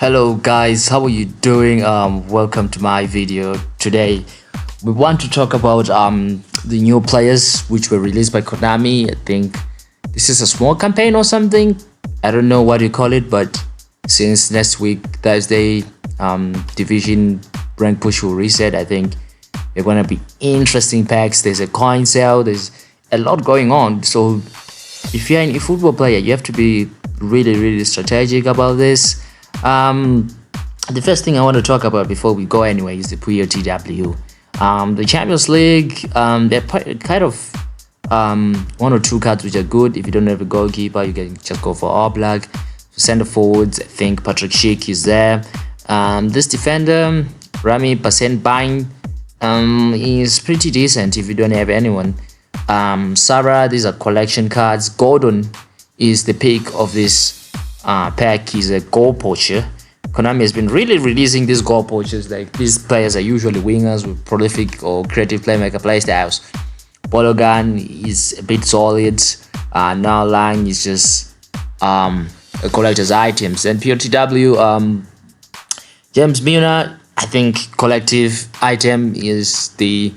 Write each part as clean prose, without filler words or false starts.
Hello guys, how are you doing? Welcome to my video. Today we want to talk about the new players which were released by Konami. I think this is a small campaign or something. I don't know what you call it, but since next week Thursday, division rank push will reset. I think they're gonna be interesting packs. There's a coin sale, there's a lot going on. So if you're a football player, you have to be really strategic about this. The first thing I want to talk about before we go anyway is the Puyo TW. The Champions League, they're kind of one or two cards which are good. If you don't have a goalkeeper, you can just go for Oblak. For center forwards, I think Patrick Schick is there. This defender, Rami Pasen-Bang, is pretty decent if you don't have anyone. Sarah, these are collection cards. Gordon is the pick of this pack. He's a goal poacher. Konami has been really releasing these goal poachers. Like, these players are usually wingers with prolific or creative playmaker playstyles. Bologan is a bit solid. Now Lang is just a collector's items. And POTW, James Milner, I think collective item, is the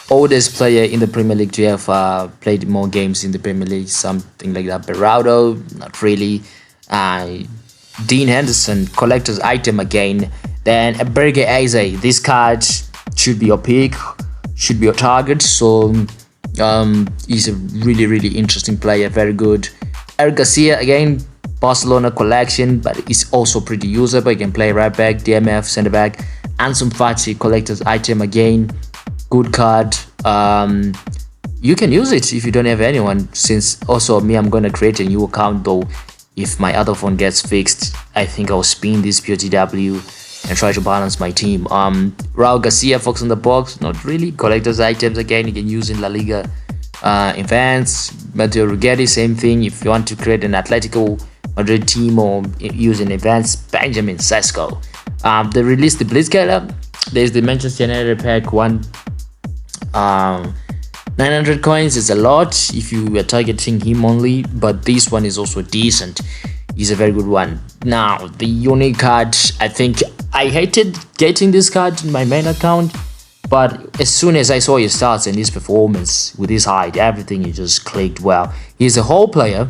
oldest player in the Premier League to have played more games in the Premier League, something like that. Berardo, not really. Dean Henderson, collector's item again. Then a Berge Eze, this card should be your pick, should be your target. So he's a really interesting player, very good. Eric Garcia, again, Barcelona collection, but he's also pretty usable. You can play right back, DMF, center back. Ansu Fati, collector's item again, good card. You can use it if you don't have anyone. Since also me, I'm gonna create a new account though. If my other phone gets fixed, I think I'll spin this POTW and try to balance my team. Raul Garcia, Fox on the Box, not really. Collector's items again, you can use in La Liga events. Matteo Ruggeri, same thing. If you want to create an Atletico Madrid team or use in events, Benjamin Sesko. They released the Blitzkiller. There's the Manchester United pack one. 900 coins is a lot if you are targeting him only, but this one is also decent. He's a very good one. Now, the unique card, I think I hated getting this card in my main account, but as soon as I saw his stats and his performance with his height, everything, it just clicked well. He's a whole player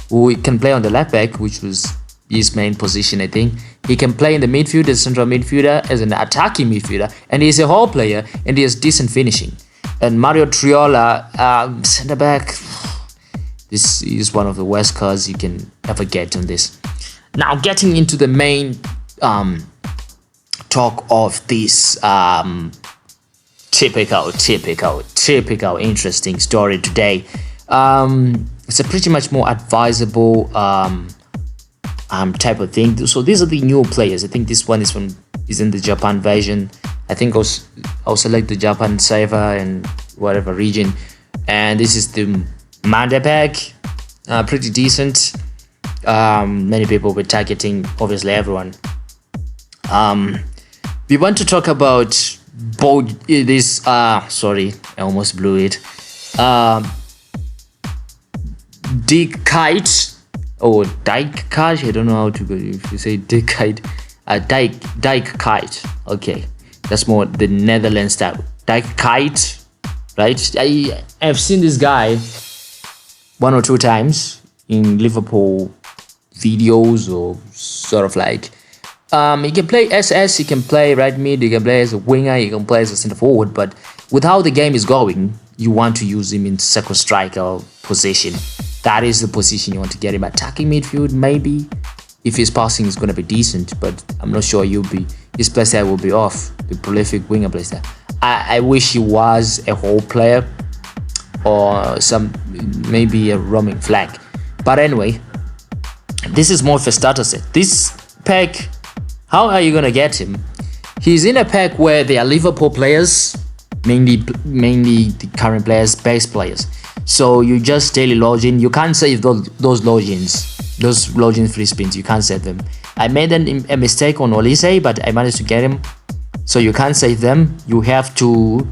who can play on the left back, which was his main position, I think. He can play in the midfield as a central midfielder, as an attacking midfielder, and he's a whole player and he has decent finishing. And Mario Triola, center back. This is one of the worst cards you can ever get on this. Now, getting into the main talk of this typical interesting story today. It's a pretty much more advisable type of thing. So these are the new players. I think this one is in the Japan version. I think I'll select the Japan server and whatever region. And this is the Manda pack. Pretty decent. Many people were targeting, obviously, everyone. We want to talk about this. Sorry, I almost blew it. kuyt or kuyt. I don't know how to go. If you say kuyt, kuyt. Okay. That's more the Netherlands style. kuyt, right? I have seen this guy one or two times in Liverpool videos, or sort of like he can play SS, he can play right mid, he can play as a winger, he can play as a center forward. But with how the game is going, you want to use him in second striker position. That is the position you want to get him. Attacking midfield, maybe, if his passing is going to be decent, but I'm not sure his playstyle will be off, the prolific winger playstyle. I wish he was a whole player or maybe a roaming flag. But anyway, this is more of a starter set. This pack, how are you going to get him? He's in a pack where there are Liverpool players, mainly the current players, base players. So you just daily log in. You can't save those login free spins. You can't save them. I made a mistake on Olise, but I managed to get him. So you can't save them. You have to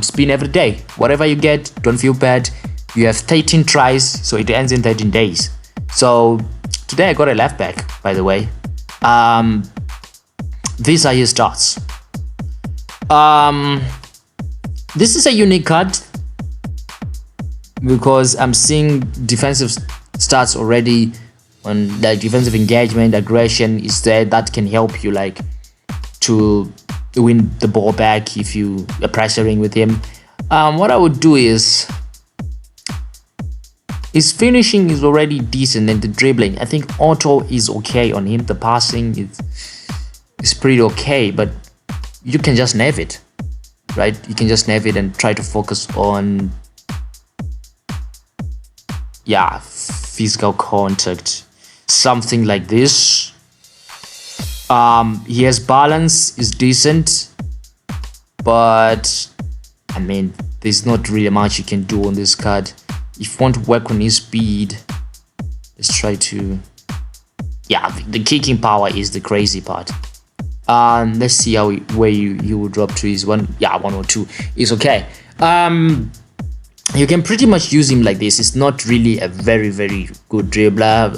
spin every day. Whatever you get, don't feel bad. You have 13 tries, so it ends in 13 days. So today I got a left back, by the way. These are his stats. This is a unique card because I'm seeing defensive stats already on like defensive engagement, aggression is there that can help you like to win the ball back if you are pressuring with him. What I would do is his finishing is already decent and the dribbling, I think auto is okay on him. The passing is pretty okay, but you can just nerf it, right? You can just nerf it and try to focus on physical contact, something like this. He has balance, is decent, but I mean there's not really much you can do on this card. If you want to work on his speed, let's try to the kicking power is the crazy part. Let's see where you will drop to. His 102 is okay. You can pretty much use him like this. It's not really a very good dribbler.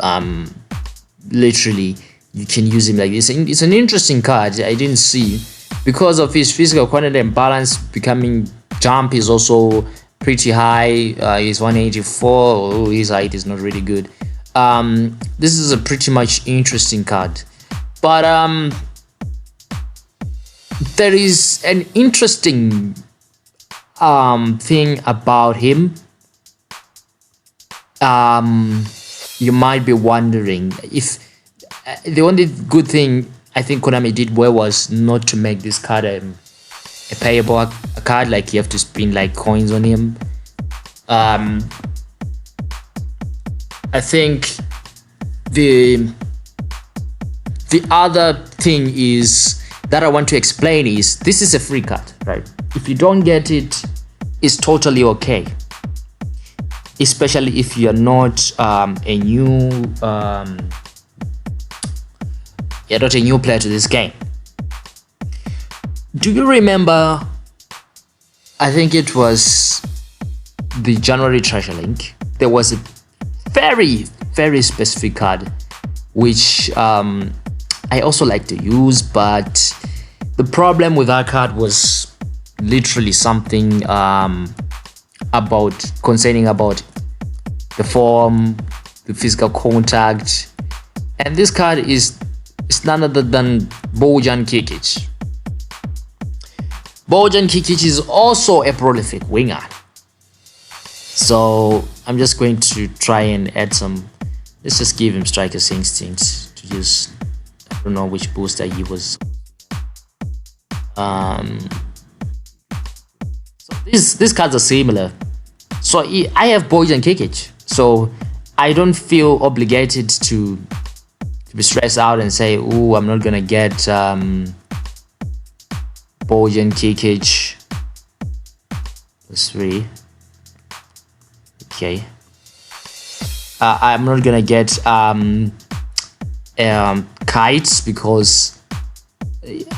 Literally you can use him like this. It's an interesting card. I didn't see because of his physical quantity and balance. Becoming jump is also pretty high. He's 184. His height is not really good. This is a pretty much interesting card, but there is an interesting thing about him. You might be wondering if the only good thing I think Konami did well was not to make this card a payable card, like you have to spin like coins on him. I think the other thing is that I want to explain is this is a free card, right? If you don't get it, it's totally okay, especially if you're not you're not a new player to this game. Do you remember, I think it was the January Treasure Link, there was a very specific card which I also like to use, but the problem with that card was literally something concerning about the form, the physical contact, and this card is none other than Bojan Kikic. Bojan Kikic is also a prolific winger, so I'm just going to try and add some. Let's just give him Striker's Instinct to use. I don't know which booster he was. So these cards are similar. So I have Bojan Kikic, so I don't feel obligated to be stressed out and say, "Oh, I'm not gonna get Bojan Kikic." That's 3. Okay. I'm not gonna get Kuyt because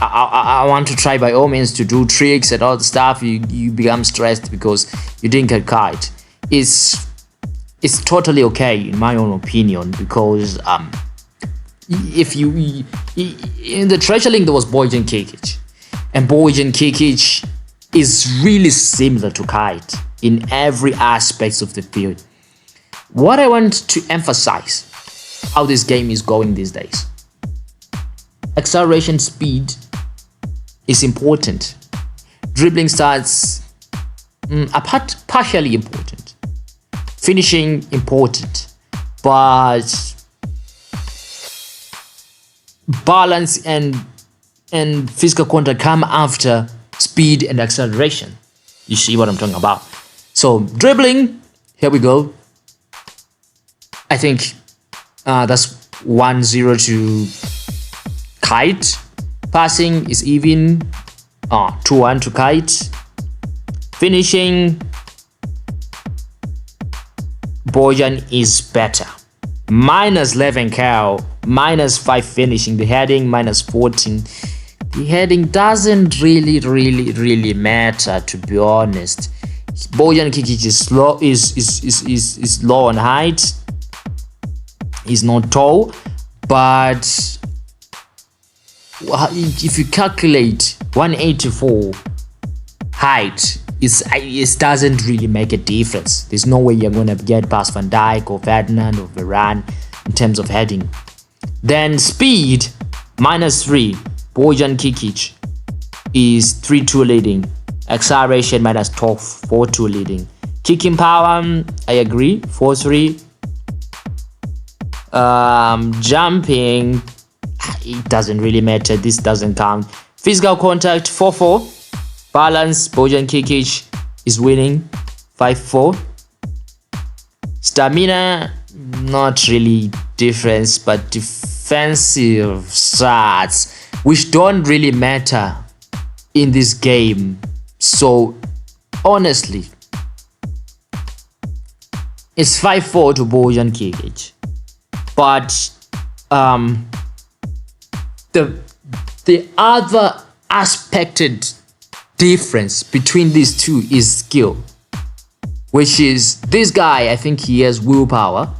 I want to try by all means to do tricks and all the stuff. You become stressed because you didn't get Kuyt. It's totally okay in my own opinion, because if you in the Treasure Link there was Bojan Kikic, and Bojan Kikic is really similar to Kuyt in every aspect of the field. What I want to emphasize how this game is going these days. Acceleration speed is important. Dribbling stats are partially important. Finishing important, but balance and physical contact come after speed and acceleration. You see what I'm talking about? So dribbling, here we go. I think that's 1-0 to Kuyt. Passing is even. 2-1 to Kuyt. Finishing, Bojan is better. -11 Cal, -5 finishing. The heading -14. The heading doesn't really matter, to be honest. Bojan Kikic is low, is low on height. He's not tall, but if you calculate 184 height, it doesn't really make a difference. There's no way you're gonna get past Van Dijk or Ferdinand or Varane in terms of heading. Then speed -3, Bojan Kikic is 3-2 leading. Acceleration -12, 4-2 leading. Kicking power, I agree, 4-3. Jumping, it doesn't really matter. This doesn't count. Physical contact, 4-4. Balance, Bojan Kikic is winning, 5-4. Stamina, not really difference, but defensive stats, which don't really matter in this game. So honestly, it's 5-4 to Bojan Kikic. But the other aspected difference between these two is skill, which is this guy, I think he has willpower,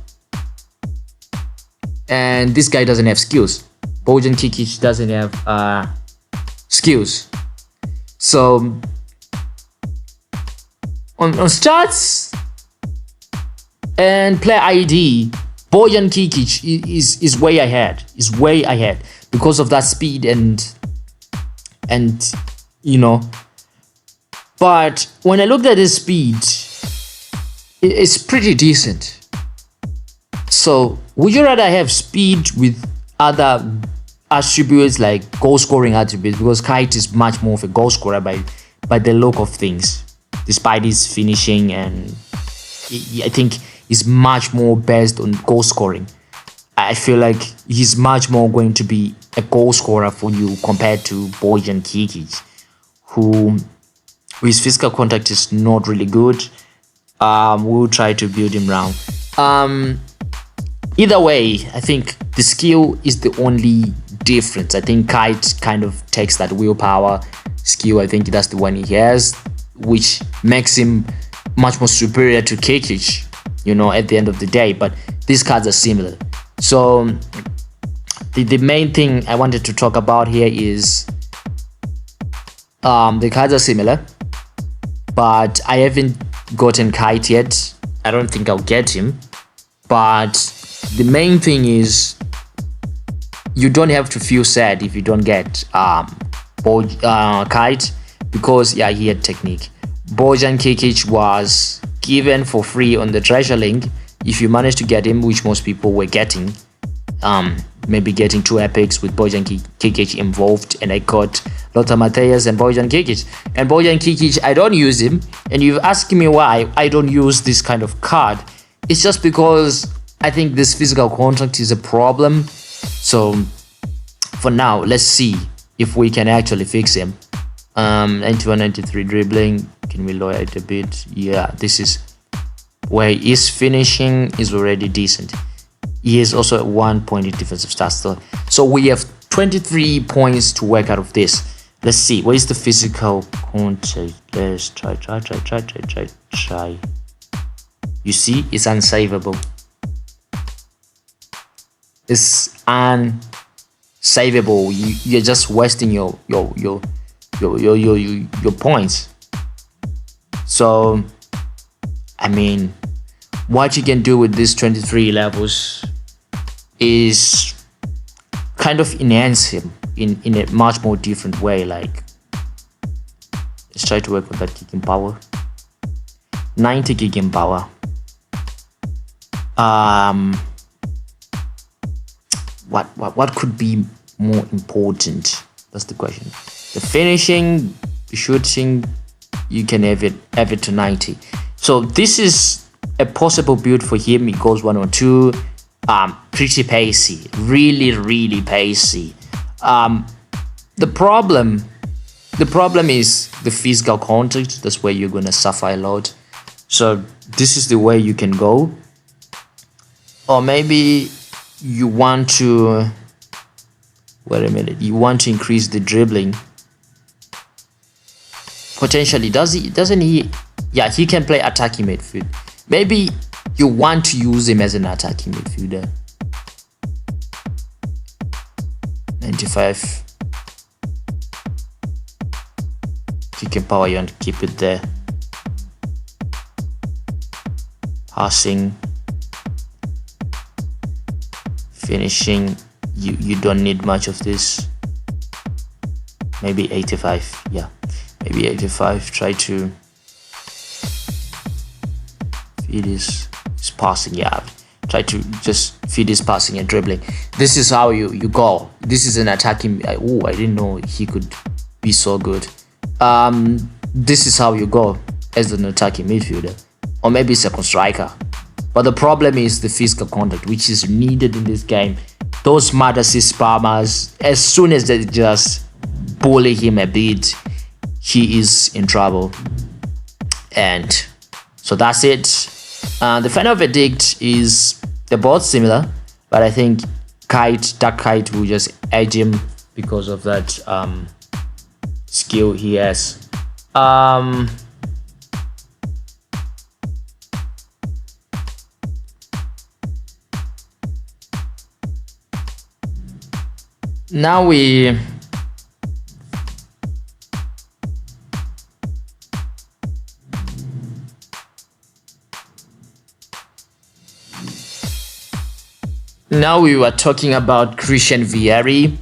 and this guy doesn't have skills. Bojan Kikic doesn't have skills. So on stats and player ID, Bojan Kikic is way ahead. Is way ahead because of that speed and you know. But when I looked at his speed, it's pretty decent. So would you rather have speed with other attributes like goal scoring attributes? Because Kuyt is much more of a goal scorer by the look of things, despite his finishing, and I think he's much more based on goal scoring. I feel like he's much more going to be a goal scorer for you compared to Bojan Kikic, who his physical contact is not really good. We'll try to build him around. Either way, I think the skill is the only difference. I think Kuyt kind of takes that willpower skill. I think that's the one he has, which makes him much more superior to Kikic, you know, at the end of the day. But these cards are similar. So the main thing I wanted to talk about here is the cards are similar, but I haven't gotten Kuyt yet. I don't think I'll get him. But the main thing is you don't have to feel sad if you don't get Kuyt, because yeah, he had technique. Bojan Kikic was given for free on the treasure link. If you manage to get him, which most people were getting, maybe getting 2 epics with Bojan Kikic involved, and I got Lothar Matthäus and Bojan Kikic. And Bojan Kikic, I don't use him, and you've asked me why I don't use this kind of card. It's just because I think this physical contact is a problem. So for now, let's see if we can actually fix him. 91, 93 dribbling. Can we lower it a bit? Yeah, this is where his finishing is already decent. He is also at 1 point in defensive stats. So we have 23 points to work out of this. Let's see. What is the physical contact? Let's try. You see, it's unsavable. It's unsavable. You're just wasting your points. So I mean, what you can do with these 23 levels is kind of enhance him in a much more different way. Like, let's try to work with that kicking power. 90 kicking power. What could be more important? That's the question. The finishing, the shooting, you can have it to 90. So this is a possible build for him. He goes 102. Pretty pacey, really pacey. The problem is the physical contact. That's where you're gonna suffer a lot. So this is the way you can go. Or maybe you want to, wait a minute, you want to increase the dribbling. Potentially, doesn't he? Yeah, he can play attacking midfield. Maybe you want to use him as an attacking midfielder. 95. can power you and keep it there. Passing, finishing, you don't need much of this. Maybe 85, yeah, maybe 85. Try to feed his passing, yeah. Try to just feed his passing and dribbling. This is how you go. This is an attacking. Oh, I didn't know he could be so good. This is how you go as an attacking midfielder, or maybe second striker. But the problem is the physical contact, which is needed in this game. Those mad assist spammers, as soon as they just bully him a bit, he is in trouble. And so that's it. The final verdict is they're both similar, but I think Dark Kuyt will just edge him because of that skill he has. Now we were talking about Christian Veiri.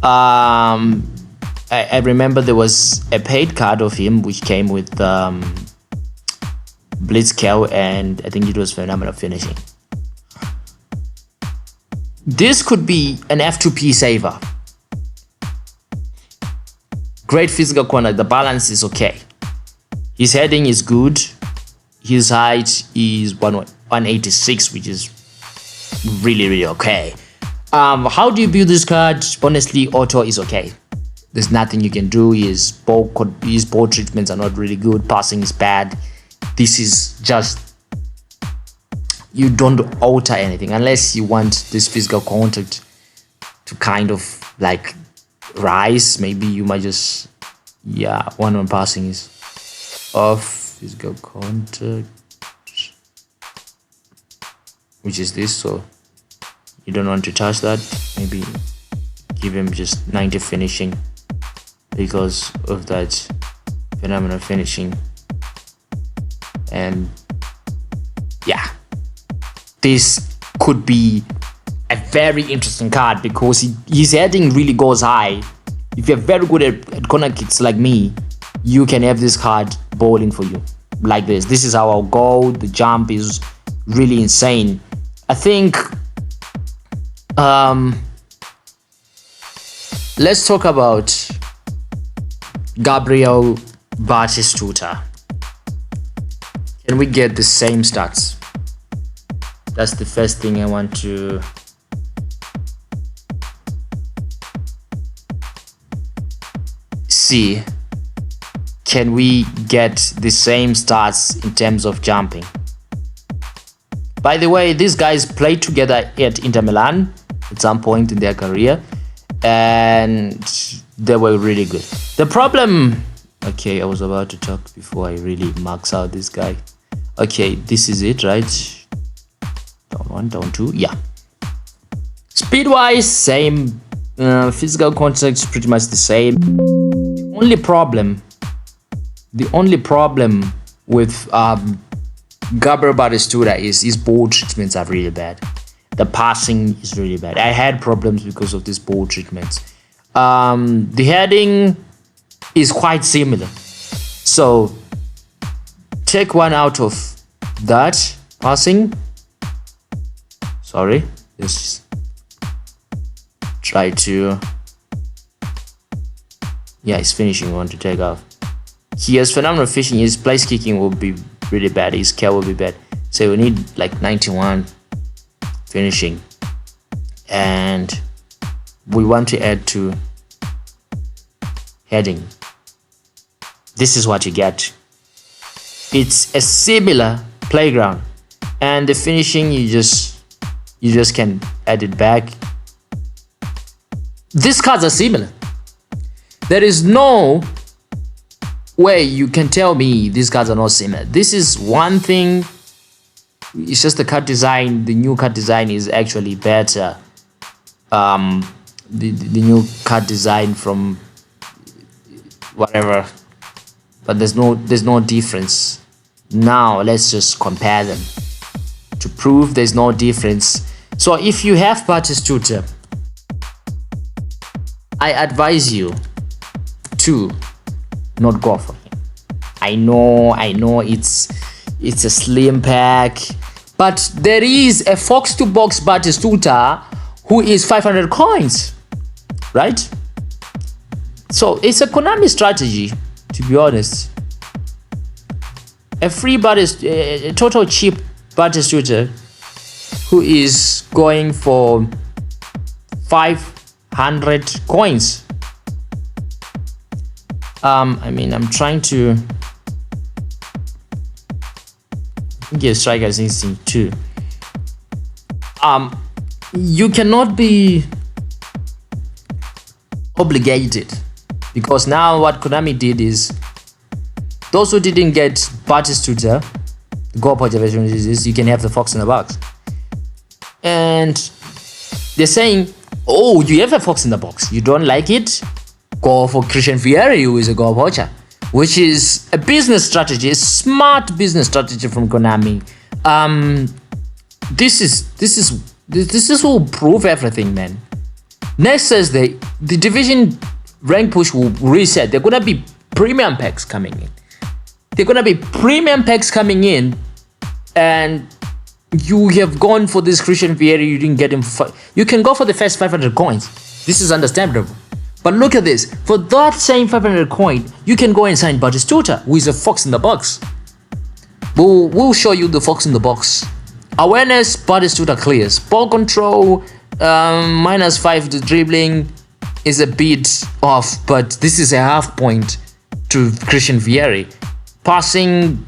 I remember there was a paid card of him which came with Blitzkill, and I think it was phenomenal finishing. This could be an F2P saver. Great physical corner. The balance is okay. His heading is good. His height is 186, which is really okay. How do you build this card? Honestly, auto is okay. There's nothing you can do. His ball treatments are not really good. Passing is bad. This is just, you don't alter anything unless you want this physical contact to kind of like rise. Maybe you might just, yeah, one passing is off. Physical contact, which is this, so you don't want to touch that. Maybe give him just 90 finishing because of that phenomenal finishing. And yeah, this could be a very interesting card because his heading really goes high. If you're very good at corner kicks like me, you can have this card bowling for you like this. This is how I'll go. The jump is really insane. I think let's talk about Gabriel Batistuta. Can we get the same stats? That's the first thing I want to see. Can we get the same stats in terms of jumping? By the way, these guys played together at Inter Milan at some point in their career, and they were really good. The problem, okay, I was about to talk before I really max out this guy. Okay, this is it, right? Down 1, down 2, yeah. Speed-wise, same. Physical contact, pretty much the same. The only problem with Gabriel Batistuta is his ball treatments are really bad. The passing is really bad. I had problems because of this ball treatments. The heading is quite similar. So take one out of that passing. Sorry, let's try to. Yeah, his finishing we want to take off. He has phenomenal finishing. His place kicking will be really bad. His care will be bad. So we need like 91 finishing, and we want to add to heading. This is what you get. It's a similar playground, and the finishing you just can add it back. These cards are similar. There is no way you can tell me these cards are not similar. This is one thing. It's just the card design. The new card design is actually better. The new card design from whatever, but there's no difference. Now let's just compare them to prove there's no difference. So if you have Batistuta, I advise you to not go for him. I know it's a slim pack, but there is a Fox to Box Batistuta who is 500 coins, right? So it's a Konami strategy, to be honest. A free a total cheap Batistuta who is going for 500 coins. I mean, I'm trying to get Striker's Instinct too. You cannot be obligated, because now what Konami did is, those who didn't get Batistuta, the Go Poacher version is, you can have the Fox in the Box. And they're saying, oh, you have a Fox in the Box, you don't like it? Go for Christian Veiri, who is a Go Poacher, which is a business strategy, a smart business strategy from Konami. This will prove everything, man. Next Thursday, the division rank push will reset. They're gonna be premium packs coming in. And you have gone for this Christian Veiri, you didn't get him. You can go for the first 500 coins. This is understandable. But look at this. For that same 500 coin, you can go and sign Batistuta, who is a Fox in the Box. We'll show you the Fox in the Box. Awareness, Batistuta clears. Ball control, -5 to dribbling is a bit off, but this is a half point to Christian Veiri. Passing,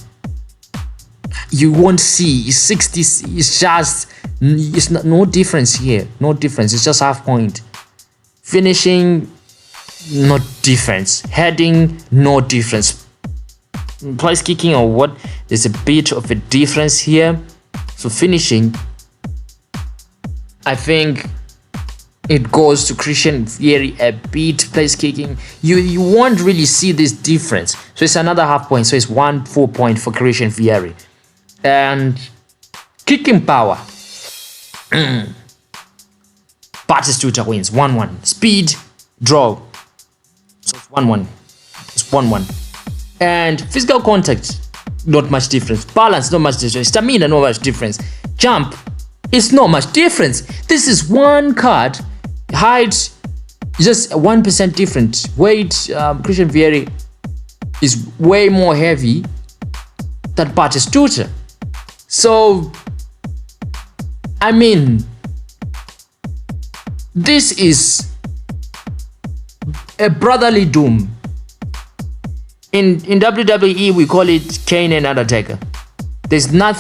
you won't see. 60. It's no difference here. No difference. It's just half point. Finishing, no difference. Heading, no difference. Place kicking or what? There's a bit of a difference here. So finishing, I think it goes to Christian Veiri a bit. Place kicking, you won't really see this difference. So it's another half point. So it's 1 full point for Christian Veiri. And kicking power, Batistuta wins 1-1. Speed, draw. So it's 1-1. It's 1-1. And physical contact, not much difference. Balance, not much difference. Stamina, not much difference. Jump, it's not much difference. This is one card. Height, just 1% different. Weight, Christian Veiri is way more heavy than Batistuta. So, I mean, this is a brotherly doom. In WWE, we call it Kane and Undertaker. There's no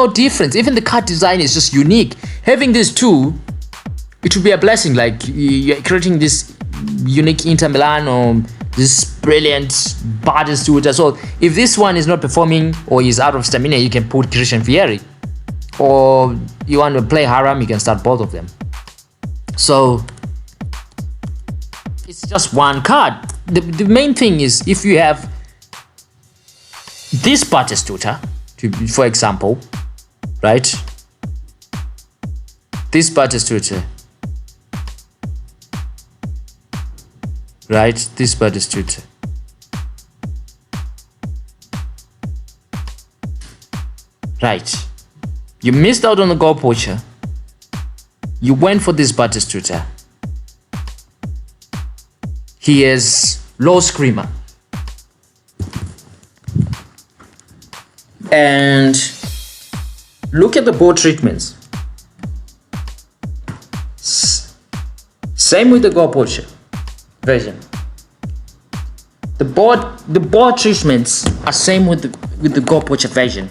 difference. Even the card design is just unique. Having these two, it would be a blessing. Like, you're creating this unique Inter Milan or this brilliant Batistuta. So if this one is not performing or is out of stamina, you can put Christian Veiri. Or you want to play Haram, you can start both of them. So it's just one card. The main thing is, if you have this Batistuta, for example, right? This Batistuta, right? This Batistuta. Right. You missed out on the Go Poacher. You went for this Batistuta. He is low screamer. And look at the ball treatments. Same with the Go Poacher version. The ball treatments are same with the Go Poacher version.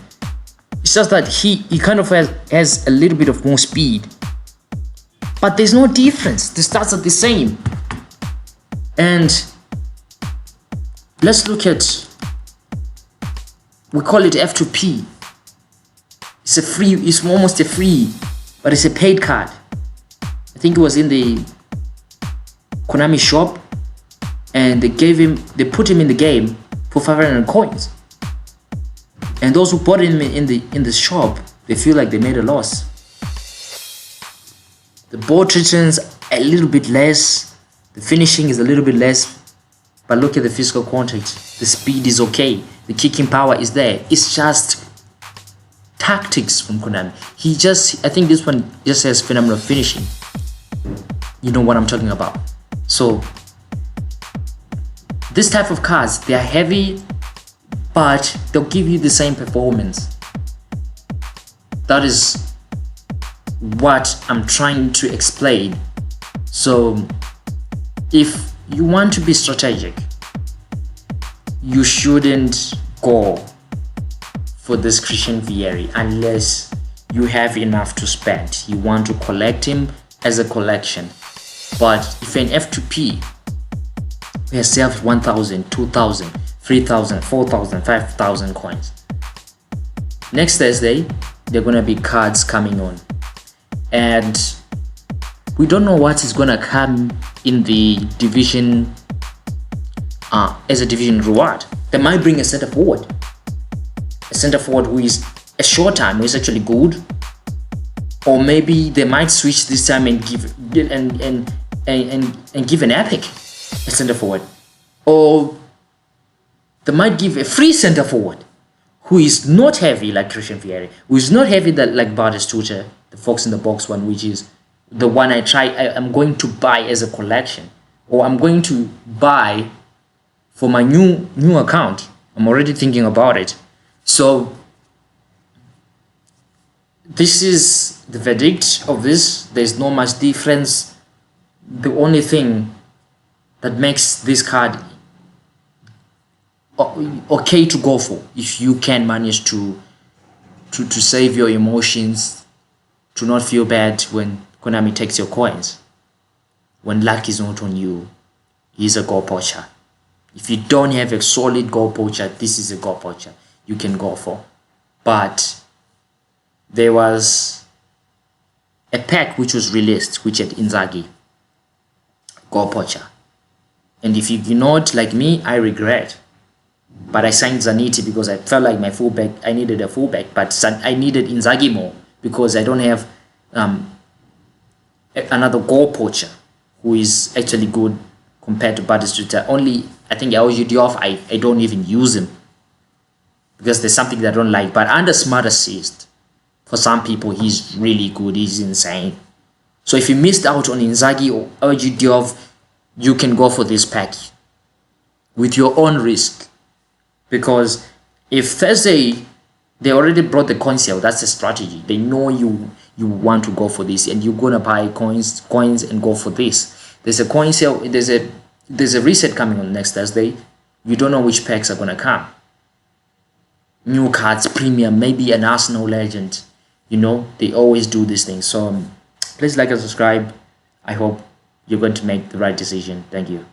It's just that he kind of has a little bit of more speed. But there's no difference. The stats are the same. And let's look at, we call it F2P. It's almost a free, but it's a paid card. I think it was in the Konami shop. and they put him in the game for 500 coins. And those who bought him in the shop, they feel like they made a loss. The board returns a little bit less, the finishing is a little bit less, but look at the physical contact. The speed is okay, the kicking power is there. It's just tactics from Konami. I think this one just has phenomenal finishing. You know what I'm talking about. So this type of cards, they are heavy, but they'll give you the same performance. That is what I'm trying to explain. So if you want to be strategic, you shouldn't go for this Christian Veiri unless you have enough to spend. You want to collect him as a collection. But if you're an F2P, we have saved 1,000, 2,000, 3,000, 4,000, 5,000 coins. Next Thursday, there are gonna be cards coming on, and we don't know what is gonna come in the division as a division reward. They might bring a center forward who is a short time, who is actually good, or maybe they might switch this time and give an epic a center forward, or they might give a free center forward who is not heavy like Christian Veiri, who is not heavy like Batistuta, the Fox in the Box one, which is the one I'm going to buy as a collection, or I'm going to buy for my new account. I'm already thinking about it. So this is the verdict of this. There's not much difference. The only thing that makes this card okay to go for, if you can manage to save your emotions, to not feel bad when Konami takes your coins, when luck is not on you, is a goal poacher. If you don't have a solid goal poacher, this is a goal poacher you can go for. But there was a pack which was released which had Inzaghi, goal poacher, and if you're not like me, I regret. But I signed Zanetti because I felt like my fullback, I needed a fullback, but I needed Inzaghi more because I don't have another goal poacher who is actually good compared to Batistuta. Only, I think Aoji Diop, I don't even use him because there's something that I don't like. But under Smart Assist, for some people, he's really good, he's insane. So if you missed out on Inzaghi or Aoji Diop, you can go for this pack with your own risk. Because if Thursday, they already brought the coin sale, that's a strategy. They know you want to go for this, and you're gonna buy coins and go for this. There's a coin sale, there's a reset coming on next Thursday. You don't know which packs are gonna come. New cards, premium, maybe an Arsenal legend. You know, they always do these things. So please like and subscribe. I hope you're going to make the right decision. Thank you.